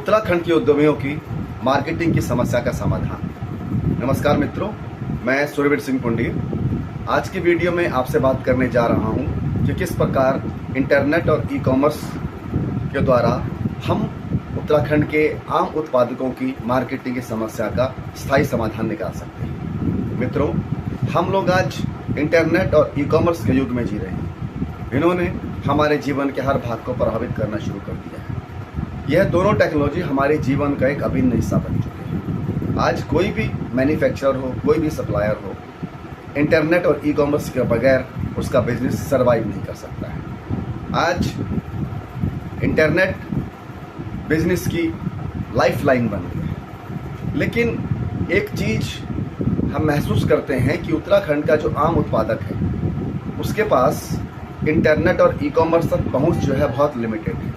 उत्तराखंड के उद्यमियों की मार्केटिंग की समस्या का समाधान। नमस्कार मित्रों, मैं सूर्यवीर सिंह पुंडी आज की वीडियो में आपसे बात करने जा रहा हूं कि किस प्रकार इंटरनेट और ई कॉमर्स के द्वारा हम उत्तराखंड के आम उत्पादकों की मार्केटिंग की समस्या का स्थायी समाधान निकाल सकते हैं। मित्रों, हम लोग आज इंटरनेट और ई कॉमर्स के युग में जी रहे हैं। इन्होंने हमारे जीवन के हर भाग को प्रभावित करना शुरू कर दिया है। यह दोनों टेक्नोलॉजी हमारे जीवन का एक अभिन्न हिस्सा बन चुके हैं। आज कोई भी मैन्युफैक्चरर हो, कोई भी सप्लायर हो, इंटरनेट और ई कॉमर्स के बगैर उसका बिजनेस सर्वाइव नहीं कर सकता है। आज इंटरनेट बिजनेस की लाइफलाइन बन गई है। लेकिन एक चीज़ हम महसूस करते हैं कि उत्तराखंड का जो आम उत्पादक है उसके पास इंटरनेट और ई कॉमर्स तक पहुंच जो है बहुत लिमिटेड है।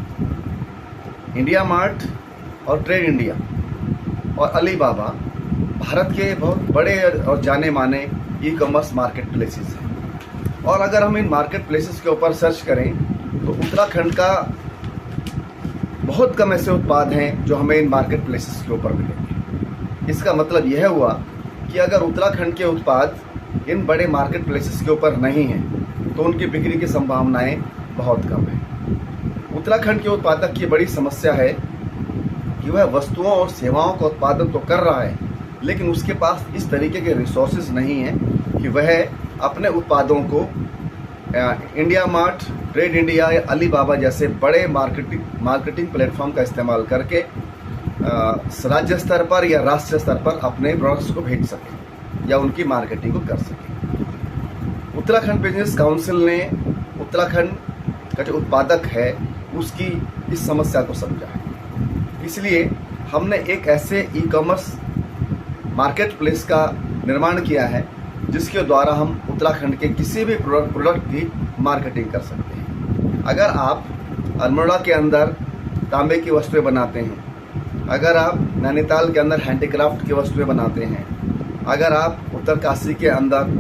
इंडिया मार्ट और ट्रेड इंडिया और अलीबाबा भारत के बहुत बड़े और जाने माने ई कॉमर्स मार्केट प्लेसेस हैं। और अगर हम इन मार्केट प्लेसेस के ऊपर सर्च करें तो उत्तराखंड का बहुत कम ऐसे उत्पाद हैं जो हमें इन मार्केट प्लेसेस के ऊपर मिलेंगे। इसका मतलब यह हुआ कि अगर उत्तराखंड के उत्पाद इन बड़े मार्केट प्लेसेस के ऊपर नहीं हैं तो उनकी बिक्री की संभावनाएं बहुत कम हैं। उत्तराखंड के उत्पादक की बड़ी समस्या है कि वह वस्तुओं और सेवाओं का उत्पादन तो कर रहा है, लेकिन उसके पास इस तरीके के रिसोर्सेज नहीं हैं कि वह अपने उत्पादों को इंडिया मार्ट, ट्रेड इंडिया या अलीबाबा जैसे बड़े मार्केटिंग प्लेटफॉर्म का इस्तेमाल करके राज्य स्तर पर या राष्ट्रीय स्तर पर अपने प्रोडक्ट्स को भेज सकें या उनकी मार्केटिंग को कर सकें। उत्तराखंड बिजनेस काउंसिल ने उत्तराखंड का जो उत्पादक है उसकी इस समस्या को समझा है। इसलिए हमने एक ऐसे ई कॉमर्स मार्केट प्लेस का निर्माण किया है जिसके द्वारा हम उत्तराखंड के किसी भी प्रोडक्ट की मार्केटिंग कर सकते हैं। अगर आप अल्मोड़ा के अंदर तांबे की वस्तुएं बनाते हैं, अगर आप नैनीताल के अंदर हैंडीक्राफ्ट की वस्तुएं बनाते हैं, अगर आप उत्तरकाशी के अंदर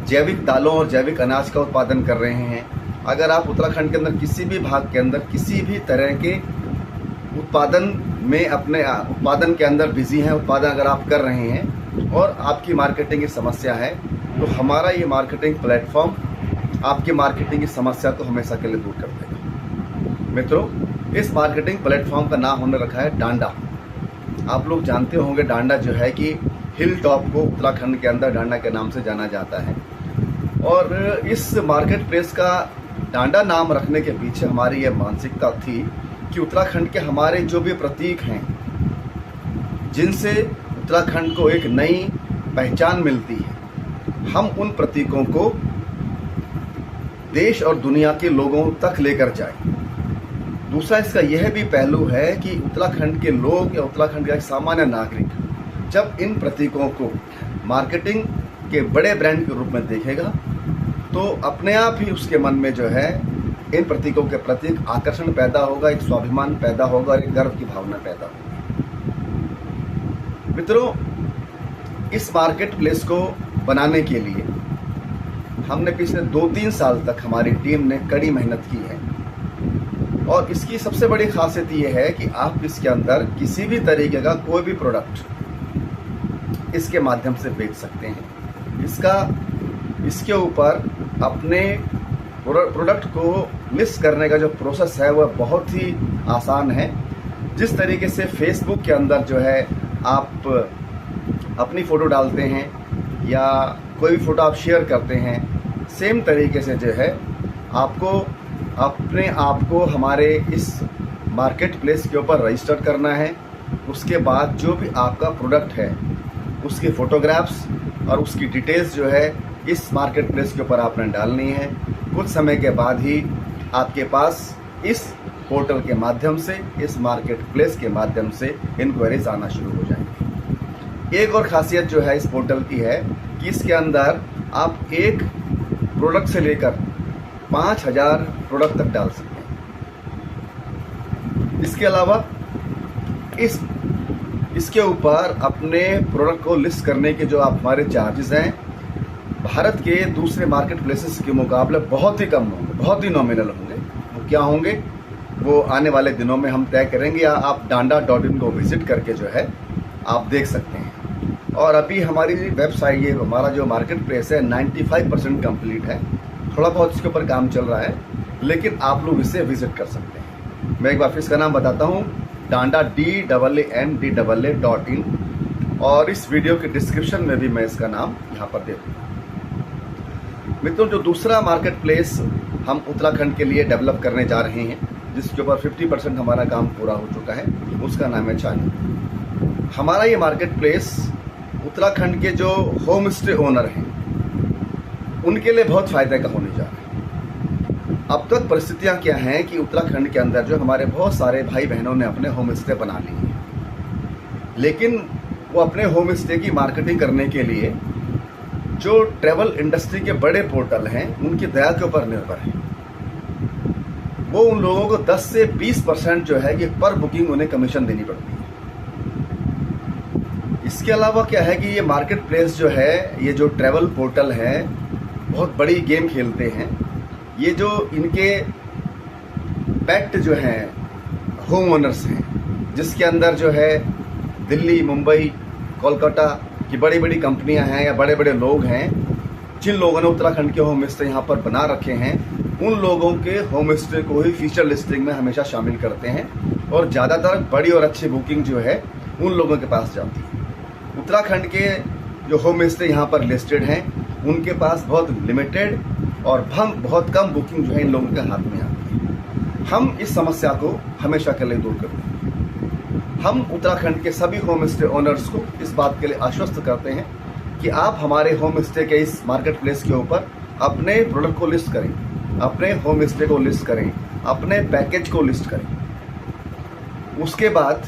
जैविक दालों और जैविक अनाज का उत्पादन कर रहे हैं, अगर आप उत्तराखंड के अंदर किसी भी भाग के अंदर किसी भी तरह के उत्पादन में अपने उत्पादन के अंदर बिजी हैं, उत्पादन अगर आप कर रहे हैं और आपकी मार्केटिंग की समस्या है, तो हमारा ये मार्केटिंग प्लेटफॉर्म आपकी मार्केटिंग की समस्या को हमेशा के लिए दूर कर देगा। मित्रों, इस मार्केटिंग प्लेटफॉर्म का नाम हमने रखा है डांडा। आप लोग जानते होंगे डांडा जो है कि हिल टॉप को उत्तराखंड के अंदर डांडा के नाम से जाना जाता है। और इस मार्केट प्लेस का डांडा नाम रखने के पीछे हमारी यह मानसिकता थी कि उत्तराखंड के हमारे जो भी प्रतीक हैं जिनसे उत्तराखंड को एक नई पहचान मिलती है, हम उन प्रतीकों को देश और दुनिया के लोगों तक लेकर जाएं। दूसरा इसका यह भी पहलू है कि उत्तराखंड के लोग या उत्तराखंड का एक सामान्य नागरिक जब इन प्रतीकों को मार्केटिंग के बड़े ब्रांड के रूप में देखेगा तो अपने आप ही उसके मन में जो है इन प्रतीकों के प्रति आकर्षण पैदा होगा, एक स्वाभिमान पैदा होगा और एक गर्व की भावना पैदा होगी। मित्रों, इस मार्केट प्लेस को बनाने के लिए हमने पिछले 2-3 साल तक हमारी टीम ने कड़ी मेहनत की है। और इसकी सबसे बड़ी खासियत ये है कि आप इसके अंदर किसी भी तरीके का कोई भी प्रोडक्ट इसके माध्यम से बेच सकते हैं। इसके ऊपर अपने प्रोडक्ट को लिस्ट करने का जो प्रोसेस है वह बहुत ही आसान है। जिस तरीके से फेसबुक के अंदर जो है आप अपनी फ़ोटो डालते हैं या कोई भी फ़ोटो आप शेयर करते हैं, सेम तरीके से जो है आपको अपने आप को हमारे इस मार्केट प्लेस के ऊपर रजिस्टर करना है। उसके बाद जो भी आपका प्रोडक्ट है उसके फ़ोटोग्राफ्स और उसकी डिटेल्स जो है इस मार्केट प्लेस के ऊपर आपने डालनी है। कुछ समय के बाद ही आपके पास इस पोर्टल के माध्यम से, इस मार्केट प्लेस के माध्यम से इंक्वायरीज आना शुरू हो जाएंगी। एक और खासियत जो है इस पोर्टल की है कि इसके अंदर आप एक प्रोडक्ट से लेकर 5000 प्रोडक्ट तक डाल सकते हैं। इसके अलावा इसके ऊपर अपने प्रोडक्ट को लिस्ट करने के जो आप हमारे चार्जेस हैं भारत के दूसरे मार्केट प्लेसेस के मुकाबले बहुत ही कम होंगे, बहुत ही नॉमिनल होंगे। वो क्या होंगे? वो आने वाले दिनों में हम तय करेंगे, या आप डांडा.in को विजिट करके जो है आप देख सकते हैं। और अभी हमारी वेबसाइट, ये हमारा जो मार्केट प्लेस है 95% कंप्लीट है। थोड़ा बहुत इसके ऊपर काम चल रहा है, लेकिन आप लोग इसे विजिट कर सकते हैं। मैं एक बार फिर इसका नाम बताता हूँ, डांडा DANDAA.in, और इस वीडियो के डिस्क्रिप्शन में भी मैं इसका नाम यहाँ पर दे दूँगा। मित्रों, जो दूसरा मार्केट प्लेस हम उत्तराखंड के लिए डेवलप करने जा रहे हैं, जिसके ऊपर 50% हमारा काम पूरा हो चुका है, उसका नाम है चानी। हमारा ये मार्केट प्लेस उत्तराखंड के जो होम स्टे ओनर हैं उनके लिए बहुत फ़ायदे का होने जा रहा है। अब तक परिस्थितियाँ क्या हैं कि उत्तराखंड के अंदर जो हमारे बहुत सारे भाई बहनों ने अपने होम स्टे बना लिए हैं, लेकिन वो अपने होम स्टे की मार्केटिंग करने के लिए जो ट्रैवल इंडस्ट्री के बड़े पोर्टल हैं उनकी दया के ऊपर निर्भर है। वो उन लोगों को 10 से 20% जो है कि पर बुकिंग उन्हें कमीशन देनी पड़ती है। इसके अलावा क्या है कि ये मार्केट प्लेस जो है, ये जो ट्रैवल पोर्टल है, बहुत बड़ी गेम खेलते हैं। ये जो इनके पैक्ट जो हैं होम ओनर्स हैं, जिसके अंदर जो है दिल्ली, मुंबई, कोलकाता की बड़ी बड़ी कंपनियां हैं या बड़े बड़े लोग हैं, जिन लोगों ने उत्तराखंड के होम स्टे यहाँ पर बना रखे हैं, उन लोगों के होम स्टे को ही फीचर लिस्टिंग में हमेशा शामिल करते हैं, और ज़्यादातर बड़ी और अच्छी बुकिंग जो है उन लोगों के पास जाती है। उत्तराखंड के जो होम स्टे यहाँ पर लिस्टेड हैं, उनके पास बहुत लिमिटेड और बहुत कम बुकिंग जो है इन लोगों के हाथ में आती है। हम इस समस्या को हमेशा के लिए दूर करते हैं। हम उत्तराखंड के सभी होम स्टे ओनर्स को इस बात के लिए आश्वस्त करते हैं कि आप हमारे होम स्टे के इस मार्केट प्लेस के ऊपर अपने प्रोडक्ट को लिस्ट करें, अपने होम स्टे को लिस्ट करें, अपने पैकेज को लिस्ट करें। उसके बाद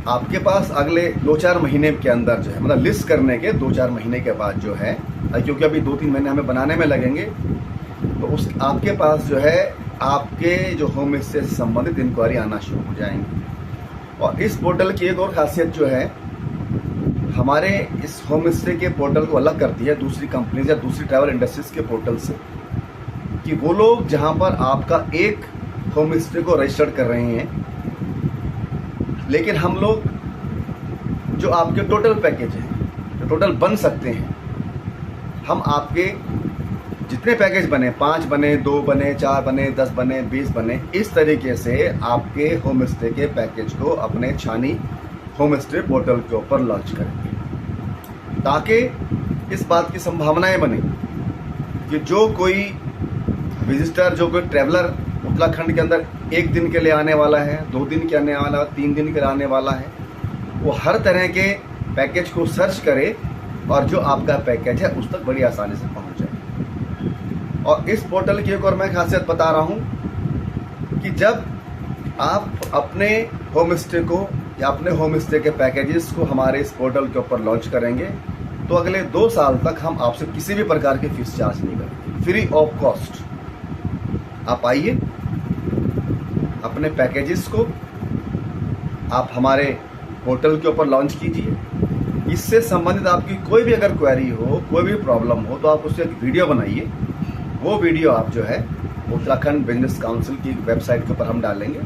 आपके पास अगले 2-4 महीने के अंदर जो है, मतलब लिस्ट करने के 2-4 महीने के बाद जो है, क्योंकि अभी 2-3 महीने हमें बनाने में लगेंगे, तो उस आपके पास जो है आपके जो होम स्टे से संबंधित इंक्वायरी आना शुरू हो जाएंगी। और इस पोर्टल की एक और खासियत जो है, हमारे इस होम स्टे के पोर्टल को अलग करती है दूसरी कंपनीज या दूसरी ट्रैवल इंडस्ट्रीज के पोर्टल से, कि वो लोग जहां पर आपका एक होम स्टे को रजिस्टर कर रहे हैं, लेकिन हम लोग जो आपके टोटल पैकेज हैं, जो टोटल बन सकते हैं, हम आपके जितने पैकेज बने, 5 बने, 2 बने, 4 बने, 10 बने, 20 बने, इस तरीके से आपके होम स्टे के पैकेज को अपने छानी होम स्टे पोर्टल के ऊपर लॉन्च करेंगे, ताकि इस बात की संभावनाएं बने कि जो कोई विजिटर, जो कोई ट्रैवलर उत्तराखंड के अंदर 1 दिन के लिए आने वाला है, 2 दिन के आने वाला, 3 दिन के लिए आने वाला है, वो हर तरह के पैकेज को सर्च करे और जो आपका पैकेज है उस तक बड़ी आसानी से पहुंच जाए। और इस पोर्टल की एक और मैं खासियत बता रहा हूं कि जब आप अपने होम स्टे को या अपने होम स्टे के पैकेजेस को हमारे इस पोर्टल के ऊपर लॉन्च करेंगे, तो अगले 2 साल तक हम आपसे किसी भी प्रकार की फीस चार्ज नहीं करेंगे, फ्री ऑफ कॉस्ट। आप आइए, अपने पैकेजेस को आप हमारे पोर्टल के ऊपर लॉन्च कीजिए। इससे संबंधित आपकी कोई भी अगर क्वेरी हो, कोई भी प्रॉब्लम हो, तो आप उससे एक वीडियो बनाइए। वो वीडियो आप जो है उत्तराखंड बिजनेस काउंसिल की वेबसाइट के ऊपर हम डालेंगे।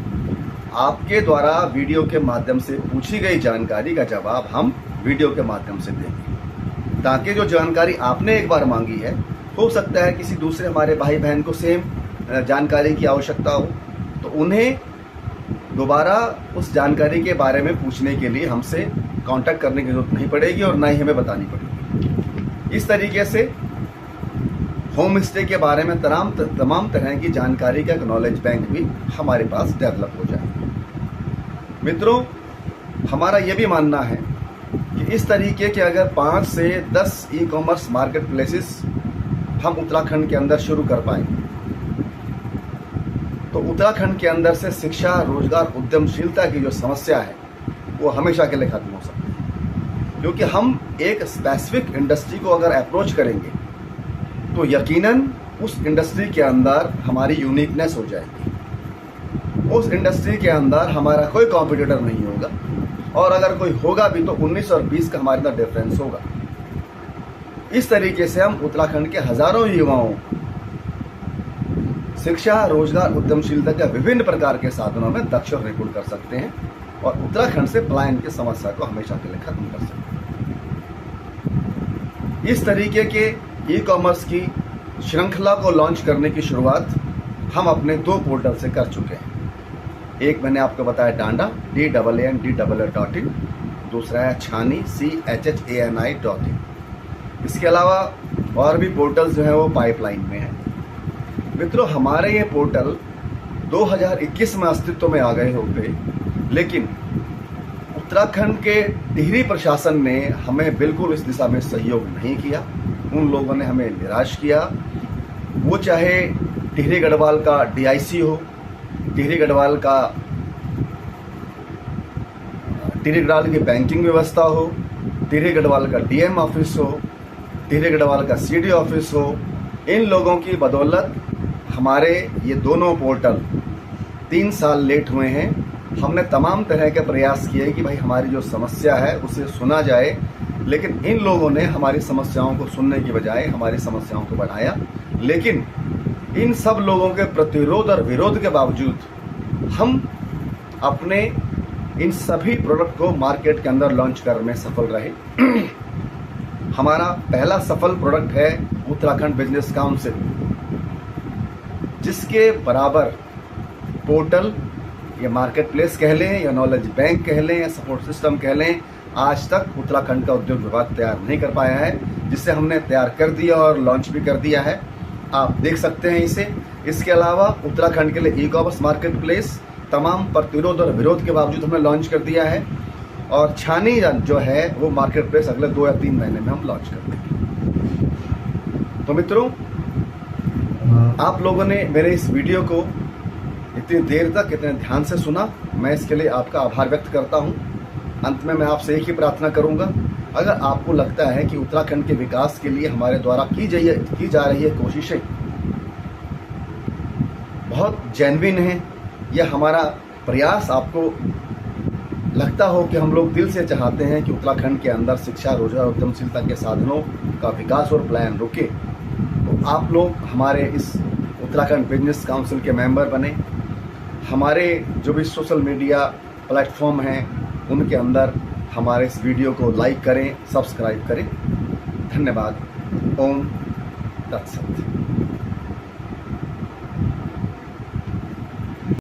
आपके द्वारा वीडियो के माध्यम से पूछी गई जानकारी का जवाब हम वीडियो के माध्यम से देंगे, ताकि जो जानकारी आपने एक बार मांगी है, हो सकता है किसी दूसरे हमारे भाई बहन को सेम जानकारी की आवश्यकता हो, तो उन्हें दोबारा उस जानकारी के बारे में पूछने के लिए हमसे कांटेक्ट करने की जरूरत नहीं पड़ेगी और ना ही हमें बतानी पड़ेगी। इस तरीके से होम स्टे के बारे में तमाम तरह की जानकारी का एक नॉलेज बैंक भी हमारे पास डेवलप हो जाए। मित्रों, हमारा ये भी मानना है कि इस तरीके के अगर 5 से 10 ई-कॉमर्स मार्केट प्लेसेस हम उत्तराखंड के अंदर शुरू कर पाएंगे, तो उत्तराखंड के अंदर से शिक्षा, रोजगार, उद्यमशीलता की जो समस्या है वो हमेशा के लिए खत्म हो सकती है। क्योंकि हम एक स्पेसिफिक इंडस्ट्री को अगर अप्रोच करेंगे, तो यकीनन उस इंडस्ट्री के अंदर हमारी यूनिकनेस हो जाएगी। उस इंडस्ट्री के अंदर हमारा कोई कॉम्पिटिटर नहीं होगा, और अगर कोई होगा भी तो 19 और 20 का हमारे अंदर डिफरेंस होगा। इस तरीके से हम उत्तराखंड के हजारों युवाओं शिक्षा, रोजगार, उद्यमशीलता के विभिन्न प्रकार के साधनों में दक्ष और निपुण कर सकते हैं और उत्तराखंड से पलायन की समस्या को हमेशा के लिए खत्म कर सकते हैं। इस तरीके के ई कॉमर्स की श्रृंखला को लॉन्च करने की शुरुआत हम अपने 2 पोर्टल से कर चुके हैं। एक मैंने आपको बताया डांडा DANDAA.in, दूसरा है छानी CHHANI.in। इसके अलावा और भी पोर्टल्स जो हैं वो पाइपलाइन में हैं। मित्रों, हमारे ये पोर्टल 2021 में अस्तित्व में आ गए होंगे, लेकिन उत्तराखंड के टिहरी प्रशासन ने हमें बिल्कुल इस दिशा में सहयोग नहीं किया। उन लोगों ने हमें निराश किया। वो चाहे टिहरी गढ़वाल का DIC हो, टिहरी गढ़वाल की बैंकिंग व्यवस्था हो, टिहरी गढ़वाल का DM ऑफिस हो, टिहरी गढ़वाल का CD ऑफिस हो, इन लोगों की बदौलत हमारे ये दोनों पोर्टल 3 साल लेट हुए हैं। हमने तमाम तरह के प्रयास किए कि भाई हमारी जो समस्या है उसे सुना जाए, लेकिन इन लोगों ने हमारी समस्याओं को सुनने की बजाय हमारी समस्याओं को बढ़ाया। लेकिन इन सब लोगों के प्रतिरोध और विरोध के बावजूद हम अपने इन सभी प्रोडक्ट को मार्केट के अंदर लॉन्च करने में सफल रहे। हमारा पहला सफल प्रोडक्ट है उत्तराखंड बिजनेस काउंसिल, जिसके बराबर पोर्टल या मार्केट प्लेस कह लें या नॉलेज बैंक कह लें या सपोर्ट सिस्टम कह लें, आज तक उत्तराखंड का उद्योग विभाग तैयार नहीं कर पाया है, जिसे हमने तैयार कर दिया और लॉन्च भी कर दिया है। आप देख सकते हैं इसे। इसके अलावा उत्तराखंड के लिए ई कॉमर्स मार्केट प्लेस तमाम प्रतिरोध और विरोध के बावजूद हमने लॉन्च कर दिया है, और छानी जो है वो मार्केट प्लेस अगले 2 या 3 महीने में हम लॉन्च कर देंगे। तो मित्रों, आप लोगों ने मेरे इस वीडियो को इतनी देर तक इतने ध्यान से सुना, मैं इसके लिए आपका आभार व्यक्त करता हूं। अंत में मैं आपसे एक ही प्रार्थना करूंगा, अगर आपको लगता है कि उत्तराखंड के विकास के लिए हमारे द्वारा की जा रही है कोशिशें बहुत जेन्युइन हैं, या हमारा प्रयास आपको लगता हो कि हम लोग दिल से चाहते हैं कि उत्तराखंड के अंदर शिक्षा, रोजगार, उद्यमशीलता के साधनों का विकास और पलायन रुके, तो आप लोग हमारे इस उत्तराखंड बिजनेस काउंसिल के मेंबर बने। हमारे जो भी सोशल मीडिया प्लेटफॉर्म हैं उनके अंदर हमारे इस वीडियो को लाइक करें, सब्सक्राइब करें। धन्यवाद। ओम तत्सत।